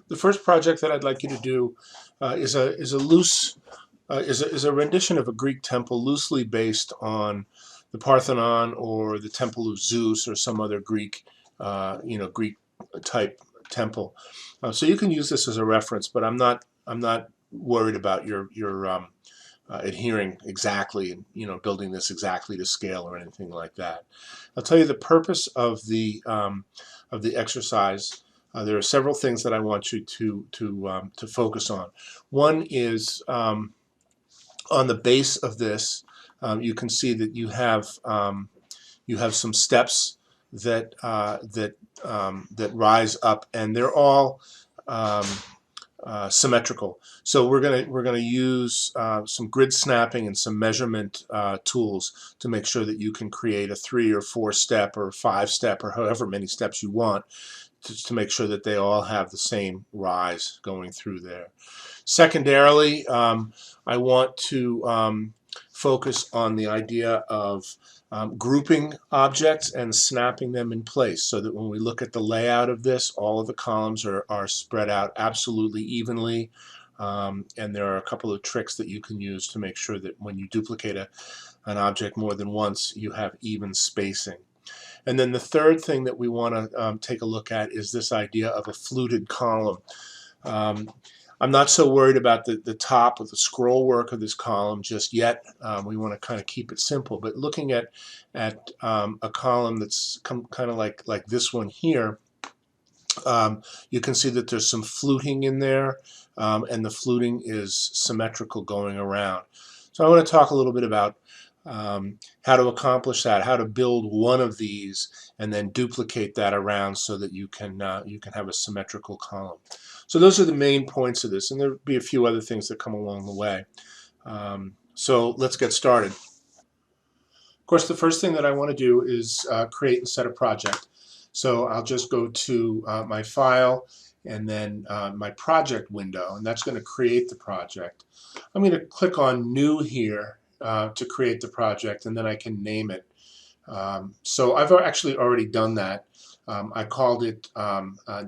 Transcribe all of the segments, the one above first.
The first project that I'd like you to do is a rendition of a Greek temple loosely based on the Parthenon or the Temple of Zeus or some other Greek Greek type temple. So you can use this as a reference, but I'm not worried about your adhering exactly and building this exactly to scale or anything like that. I'll tell you the purpose of the exercise. There are several things that I want you to focus on. One is on the base of this. You can see that you have some steps that rise up, and they're all symmetrical. So we're gonna use some grid snapping and some measurement tools to make sure that you can create a 3 or 4 step or 5 step or however many steps you want to make sure that they all have the same rise going through there. Secondarily, I want to focus on the idea of grouping objects and snapping them in place so that when we look at the layout of this, all of the columns are spread out absolutely evenly. And there are a couple of tricks that you can use to make sure that when you duplicate an object more than once, you have even spacing. And then the third thing that we want to take a look at is this idea of a fluted column. I'm not so worried about the top of the scroll work of this column just yet. We want to kind of keep it simple. But looking at a column that's kind of like this one here, you can see that there's some fluting in there, and the fluting is symmetrical going around. So I want to talk a little bit about how to accomplish that, how to build one of these and then duplicate that around so that you can have a symmetrical column. So those are the main points of this, and there'll be a few other things that come along the way. So let's get started. Of course, the first thing that I want to do is create and set a project. So I'll just go to my file and then my project window, and that's going to create the project. I'm going to click on New here to create the project, and then I can name it. So I've actually already done that. I called it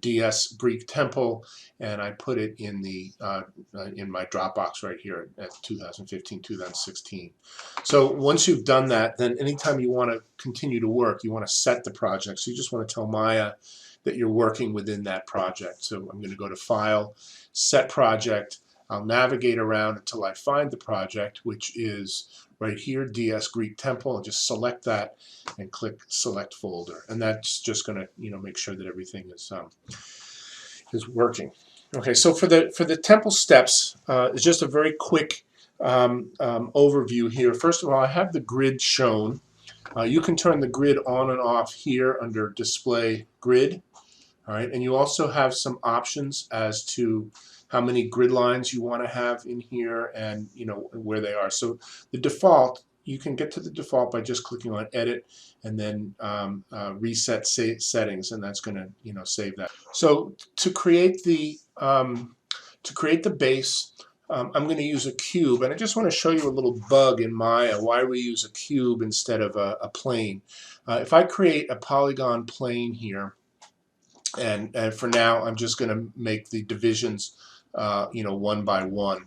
DS Greek Temple, and I put it in my Dropbox right here at 2015-2016. So once you've done that, then anytime you want to continue to work, you want to set the project. So you just want to tell Maya that you're working within that project. So I'm going to go to File, Set Project. I'll navigate around until I find the project, which is right here, DS Greek Temple. I'll just select that and click Select Folder, and that's just going to make sure that everything is working. Okay, so for the temple steps, it's just a very quick overview here. First of all, I have the grid shown. You can turn the grid on and off here under Display Grid. All right, and you also have some options as to how many grid lines you want to have in here and where they are. So the default, you can get to the default by just clicking on Edit and then Reset Settings, and that's going to save that. So to create the base, I'm going to use a cube, and I just want to show you a little bug in Maya why we use a cube instead of a plane. If I create a polygon plane here, and for now I'm just going to make the divisions 1 by 1,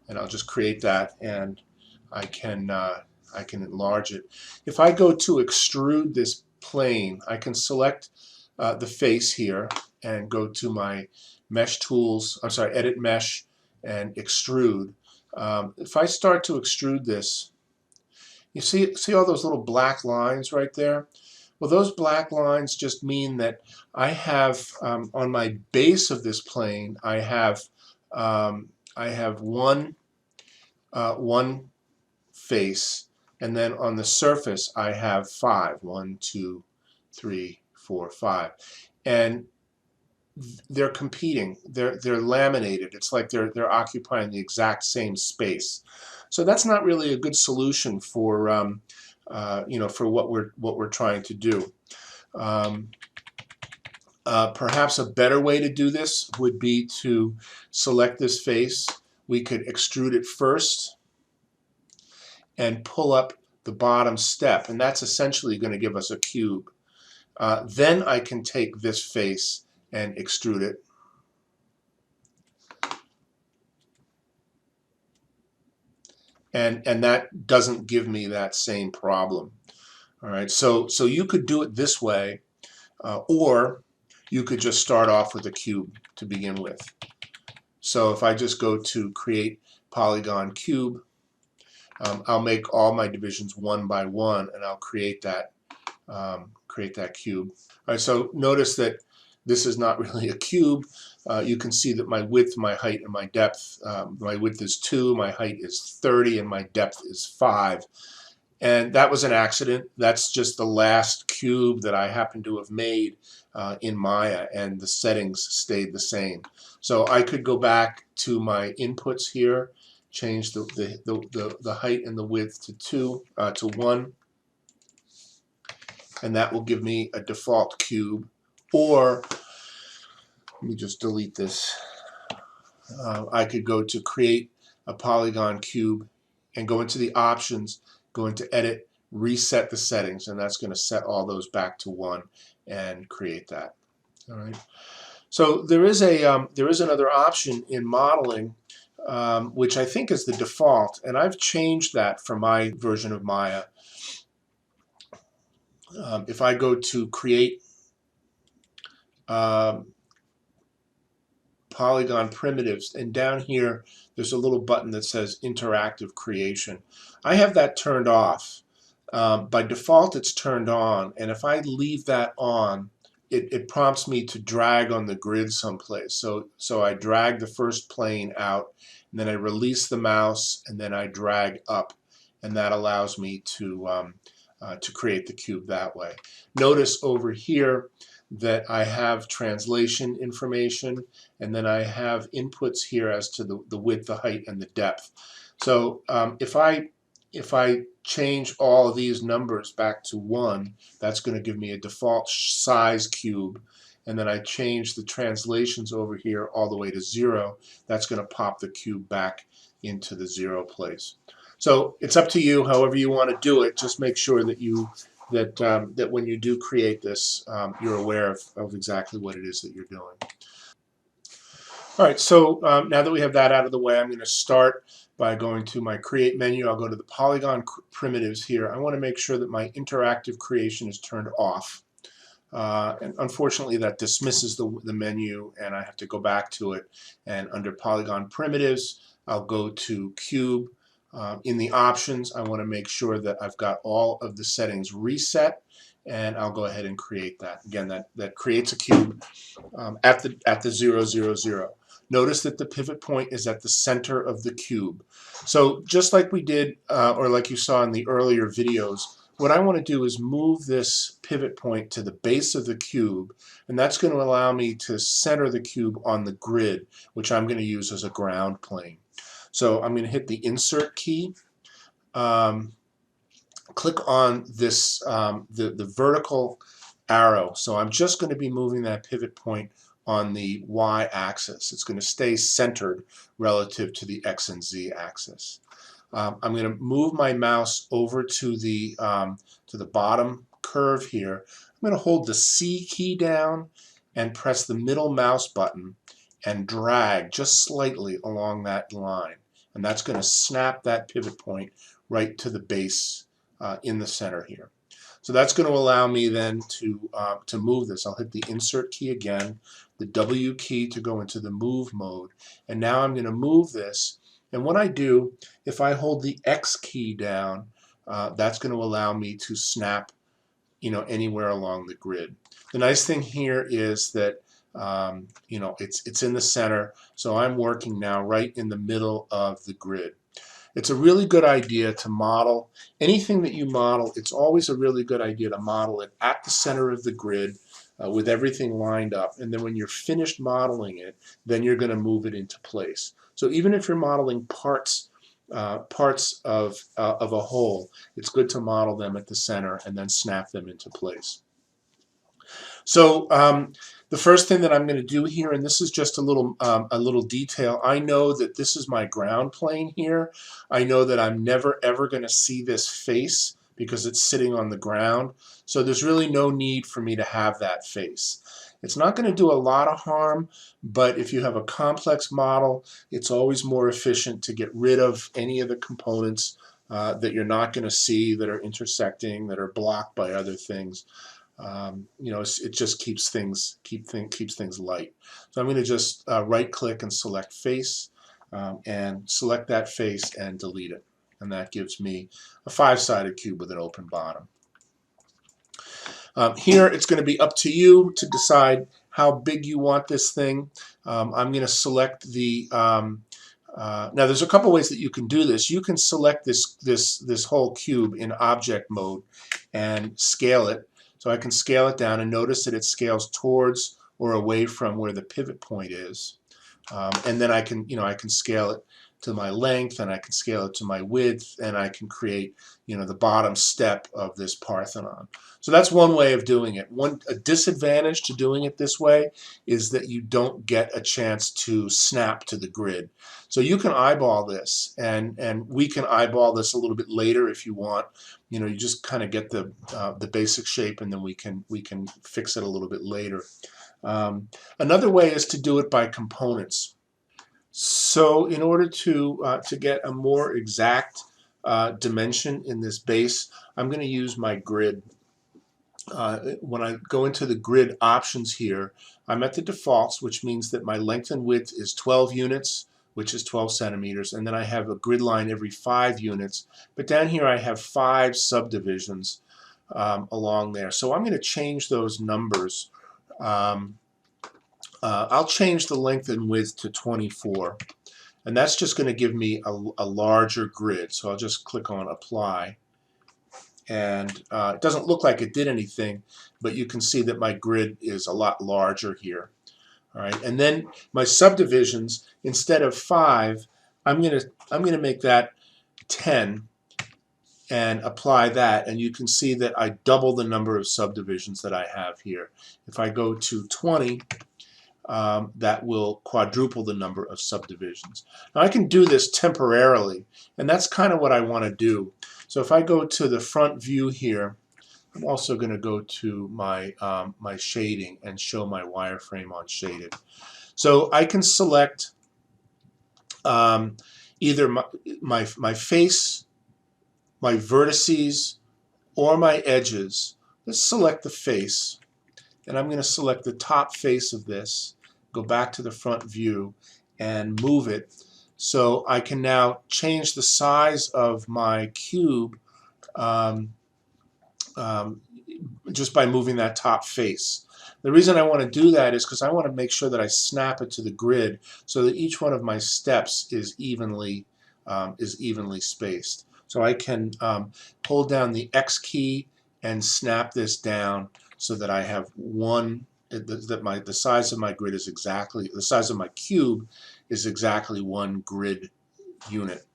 and I'll just create that, and I can enlarge it. If I go to extrude this plane, I can select the face here and go to my mesh tools, I'm sorry, edit mesh and extrude. If I start to extrude this, you see all those little black lines right there? Well, those black lines just mean that I have on my base of this plane, I have one face, and then on the surface I have 5. 1, 2, 3, 4, 5, and they're competing. They're laminated. It's like they're occupying the exact same space. So that's not really a good solution for for what we're trying to do. Perhaps a better way to do this would be to select this face. We could extrude it first and pull up the bottom step, and that's essentially going to give us a cube. Then I can take this face and extrude it. and that doesn't give me that same problem. All right, so you could do it this way, or you could just start off with a cube to begin with. So if I just go to create polygon cube, I'll make all my divisions one by one, and I'll create that cube. All right, so notice that this is not really a cube. You can see that my width, my height, and my depth, my width is 2, my height is 30, and my depth is 5. And that was an accident. That's just the last cube that I happen to have made in Maya, and the settings stayed the same. So I could go back to my inputs here, change the height and the width to 1, and that will give me a default cube. Or let me just delete this. I could go to create a polygon cube and go into the options, go into edit, reset the settings, and that's going to set all those back to 1 and create that. All right. So there is another option in modeling, which I think is the default, and I've changed that for my version of Maya. If I go to create polygon primitives, and down here there's a little button that says interactive creation. I have that turned off. By default it's turned on, and if I leave that on, it prompts me to drag on the grid someplace. So I drag the first plane out, and then I release the mouse, and then I drag up, and that allows me to create the cube that way. Notice over here that I have translation information, and then I have inputs here as to the width, the height, and the depth. So if I change all of these numbers back to 1, that's going to give me a default size cube. And then I change the translations over here all the way to 0. That's going to pop the cube back into the 0 place. So it's up to you, however you want to do it. Just make sure that that when you do create this, you're aware of exactly what it is that you're doing. All right, so now that we have that out of the way, I'm going to start by going to my Create menu. I'll go to the Polygon Primitives here. I want to make sure that my interactive creation is turned off. And unfortunately, that dismisses the menu, and I have to go back to it. And under Polygon Primitives, I'll go to Cube. In the options, I want to make sure that I've got all of the settings reset, and I'll go ahead and create that. Again, that creates a cube at the 0, 0, 0. Notice that the pivot point is at the center of the cube. So just like we did, or like you saw in the earlier videos, what I want to do is move this pivot point to the base of the cube, and that's going to allow me to center the cube on the grid, which I'm going to use as a ground plane. So I'm going to hit the Insert key, click on this the vertical arrow. So I'm just going to be moving that pivot point on the y-axis. It's going to stay centered relative to the x and z axis. I'm going to move my mouse over to the bottom curve here. I'm going to hold the C key down and press the middle mouse button and drag just slightly along that line. And that's going to snap that pivot point right to the base in the center here. So that's going to allow me then to move this. I'll hit the Insert key again, the W key to go into the Move mode, and now I'm going to move this. And what I do, if I hold the X key down, that's going to allow me to snap, anywhere along the grid. The nice thing here is that it's in the center, so I'm working now right in the middle of the grid. It's a really good idea to model. Anything that you model, it's always a really good idea to model it at the center of the grid with everything lined up. And then when you're finished modeling it, then you're going to move it into place. So even if you're modeling parts of a whole, it's good to model them at the center and then snap them into place. So the first thing that I'm going to do here, and this is just a little detail, I know that this is my ground plane here. I know that I'm never ever going to see this face because it's sitting on the ground. So there's really no need for me to have that face. It's not going to do a lot of harm, but if you have a complex model, it's always more efficient to get rid of any of the components that you're not going to see, that are intersecting, that are blocked by other things. You know, it just keeps things light. So I'm going to just right-click and select face, and select that face and delete it, and that gives me a 5-sided cube with an open bottom. Here it's going to be up to you to decide how big you want this thing. I'm going to select the now there's a couple ways that you can do this. You can select this whole cube in object mode and scale it. So I can scale it down, and notice that it scales towards or away from where the pivot point is. And then I can scale it to my length, and I can scale it to my width, and I can create the bottom step of this Parthenon. So that's one way of doing it. A disadvantage to doing it this way is that you don't get a chance to snap to the grid. So you can eyeball this, and we can eyeball this a little bit later if you want. You just kind of get the basic shape, and then we can fix it a little bit later. Another way is to do it by components. So in order to get a more exact dimension in this base, I'm going to use my grid. When I go into the grid options here, I'm at the defaults, which means that my length and width is 12 units, which is 12 centimeters, and then I have a grid line every 5 units. But down here I have 5 subdivisions along there. So I'm going to change those numbers. I'll change the length and width to 24, and that's just going to give me a larger grid. So I'll just click on apply, and it doesn't look like it did anything, but you can see that my grid is a lot larger here. All right, and then my subdivisions, instead of 5, I'm gonna make that 10 and apply that, and you can see that I double the number of subdivisions that I have here. If I go to 20, that will quadruple the number of subdivisions. Now I can do this temporarily, and that's kind of what I want to do. So if I go to the front view here, I'm also going to go to my my shading and show my wireframe on shaded. So I can select either my face, my vertices, or my edges. Let's select the face, and I'm going to select the top face of this, go back to the front view, and move it. So I can now change the size of my cube just by moving that top face. The reason I want to do that is because I want to make sure that I snap it to the grid so that each one of my steps is evenly spaced. So I can hold down the X key and snap this down so that I have one, the size of my grid is exactly, the size of my cube is exactly one grid unit.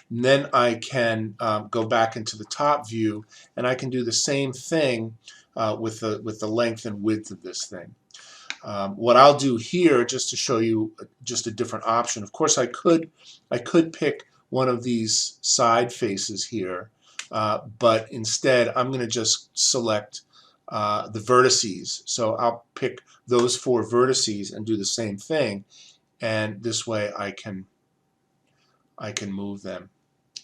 And then I can go back into the top view, and I can do the same thing with the length and width of this thing. What I'll do here, just to show you just a different option, of course I could pick one of these side faces here, but instead I'm going to just select the vertices. So I'll pick those 4 vertices and do the same thing, and this way I can move them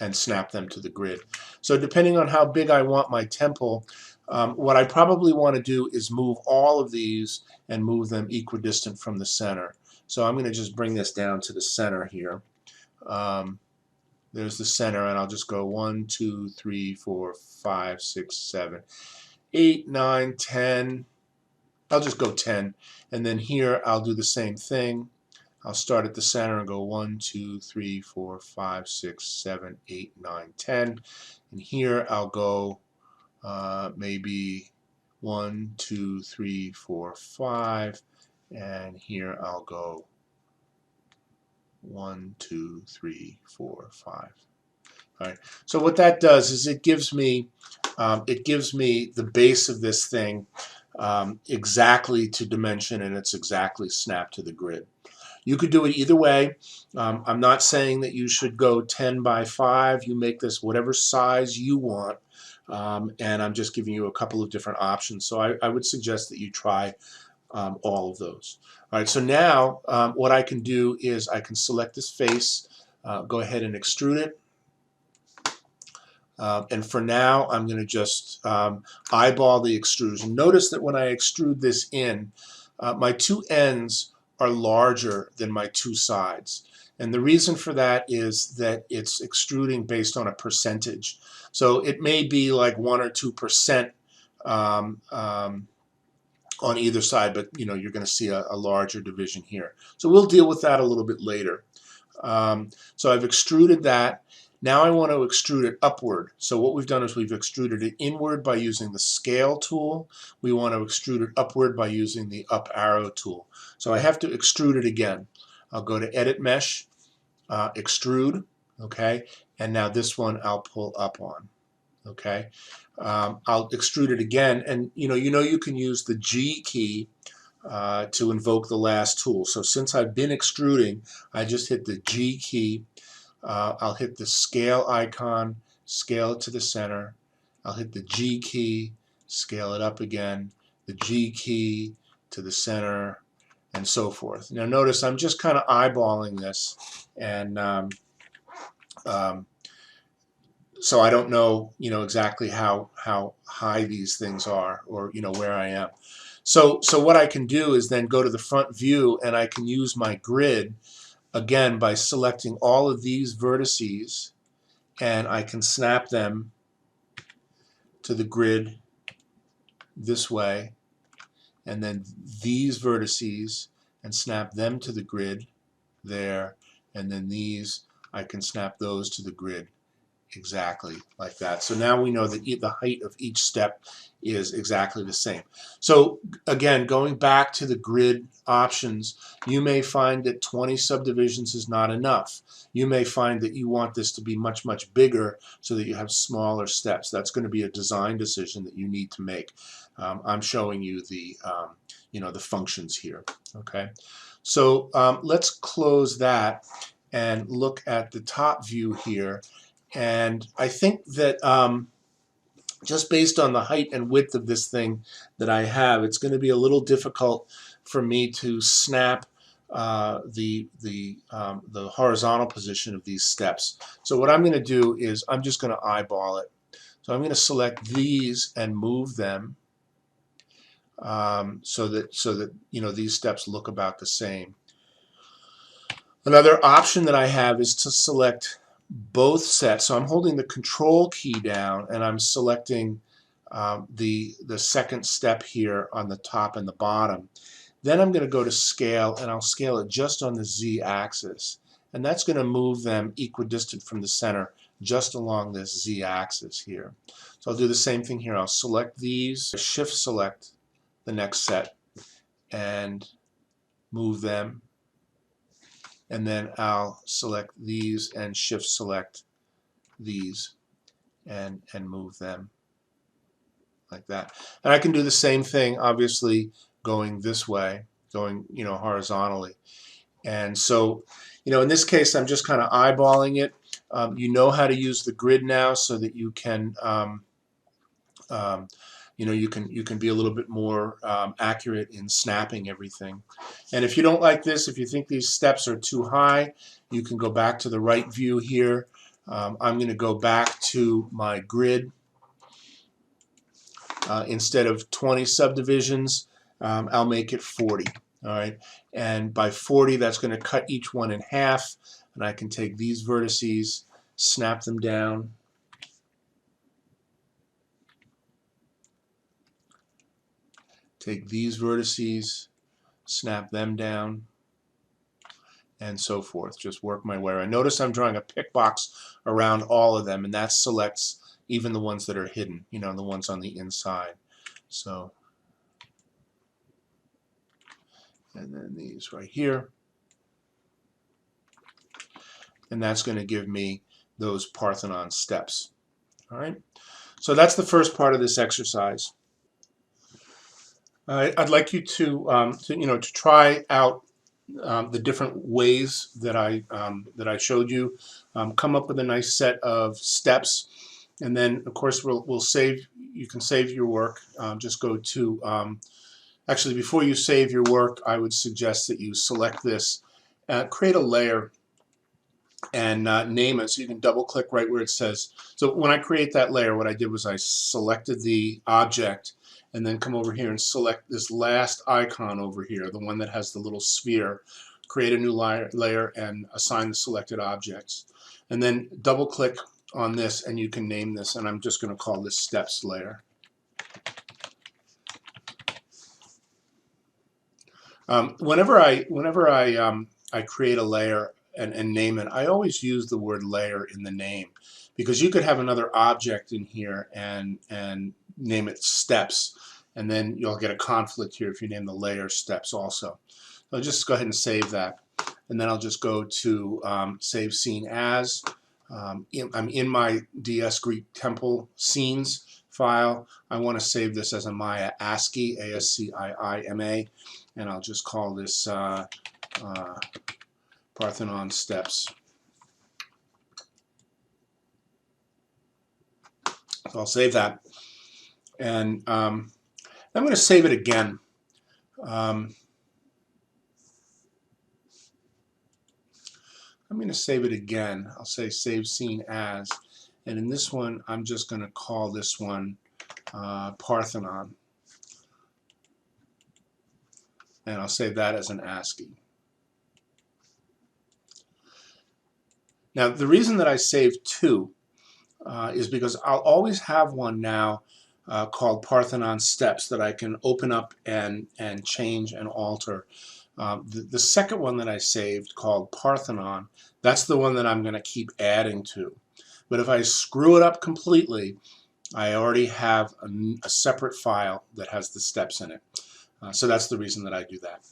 and snap them to the grid. So depending on how big I want my temple, what I probably want to do is move all of these and move them equidistant from the center. So I'm going to just bring this down to the center here. There's the center, and I'll just go 1, 2, 3, 4, 5, 6, 7, 8, 9, 10. I'll just go 10, and then here I'll do the same thing. I'll start at the center and go 1, 2, 3, 4, 5, 6, 7, 8, 9, 10. And here I'll go maybe 1, 2, 3, 4, 5. And here I'll go 1, 2, 3, 4, 5. All right. So what that does is it gives me the base of this thing exactly to dimension, and it's exactly snapped to the grid. You could do it either way. I'm not saying that you should go 10 by 5. You make this whatever size you want, and I'm just giving you a couple of different options. So I would suggest that you try all of those. All right, so now what I can do is I can select this face, go ahead and extrude it. And for now, I'm going to just eyeball the extrusion. Notice that when I extrude this in, my two ends are larger than my two sides. And the reason for that is that it's extruding based on a percentage. So it may be like 1 or 2% on either side, but you're going to see a larger division here. So we'll deal with that a little bit later. So I've extruded that. Now I want to extrude it upward. So what we've done is we've extruded it inward by using the scale tool. We want to extrude it upward by using the up arrow tool. So I have to extrude it again. I'll go to Edit Mesh, Extrude, okay? And now this one I'll pull up on, okay? I'll extrude it again, and you can use the G key to invoke the last tool. So since I've been extruding, I just hit the G key. I'll hit the scale icon, scale it to the center. I'll hit the G key, scale it up again, the G key to the center, and so forth. Now notice I'm just kind of eyeballing this, and so I don't know, exactly how high these things are, or where I am. So what I can do is then go to the front view, and I can use my grid again by selecting all of these vertices, and I can snap them to the grid this way, and then these vertices and snap them to the grid there, and then these I can snap those to the grid exactly like that. So now we know that the height of each step is exactly the same. So again, going back to the grid options, you may find that 20 subdivisions is not enough. You may find that you want this to be much, much bigger so that you have smaller steps. That's going to be a design decision that you need to make. I'm showing you the the functions here. Okay, so let's close that and look at the top view here. And I think that just based on the height and width of this thing that I have, it's going to be a little difficult for me to snap the horizontal position of these steps. So what I'm going to do is I'm just going to eyeball it. So I'm going to select these and move them so that these steps look about the same. Another option that I have is to select both sets. So I'm holding the control key down, and I'm selecting the second step here on the top and the bottom. Then I'm going to go to scale, and I'll scale it just on the z-axis, and that's going to move them equidistant from the center just along this z-axis here. So I'll do the same thing here. I'll select these, shift select the next set, and move them. And then I'll select these and shift select these and move them like that. And I can do the same thing, obviously, going this way, going horizontally. And so in this case, I'm just kind of eyeballing it. You know how to use the grid now, so that you can you can be a little bit more accurate in snapping everything. And if you don't like this, if you think these steps are too high, you can go back to the right view here. I'm going to go back to my grid. Instead of 20 subdivisions, I'll make it 40. All right, and by 40, that's going to cut each one in half, and I can take these vertices, snap them down, take these vertices, snap them down, and so forth. Just work my way around. Notice I'm drawing a pick box around all of them, and that selects even the ones that are hidden, the ones on the inside. So, and then these right here. And that's going to give me those Parthenon steps. All right. So that's the first part of this exercise. I'd like you to try out the different ways that I showed you. Come up with a nice set of steps, and then of course we'll save. You can save your work. Just go to Actually, before you save your work, I would suggest that you select this, create a layer, and name it. So you can double click right where it says. So when I create that layer, what I did was I selected the object and then come over here and select this last icon over here, the one that has the little sphere. Create a new layer and assign the selected objects. And then double click on this and you can name this, and I'm just going to call this steps layer. Whenever I create a layer and name it, I always use the word layer in the name, because you could have another object in here and name it steps, and then you'll get a conflict here if you name the layer steps also. So I'll just go ahead and save that, and then I'll just go to save scene as. I'm in my DS Greek Temple Scenes file. I want to save this as a Maya ASCII, ASCIIMA, and I'll just call this Parthenon steps. So I'll save that, and I'm going to save it again. I'm going to save it again. I'll say save scene as, and in this one I'm just going to call this one Parthenon, and I'll save that as an ASCII. Now the reason that I saved two is because I'll always have one now called Parthenon steps that I can open up and change and alter. The second one that I saved, called Parthenon, that's the one that I'm going to keep adding to. But if I screw it up completely, I already have a separate file that has the steps in it. So that's the reason that I do that.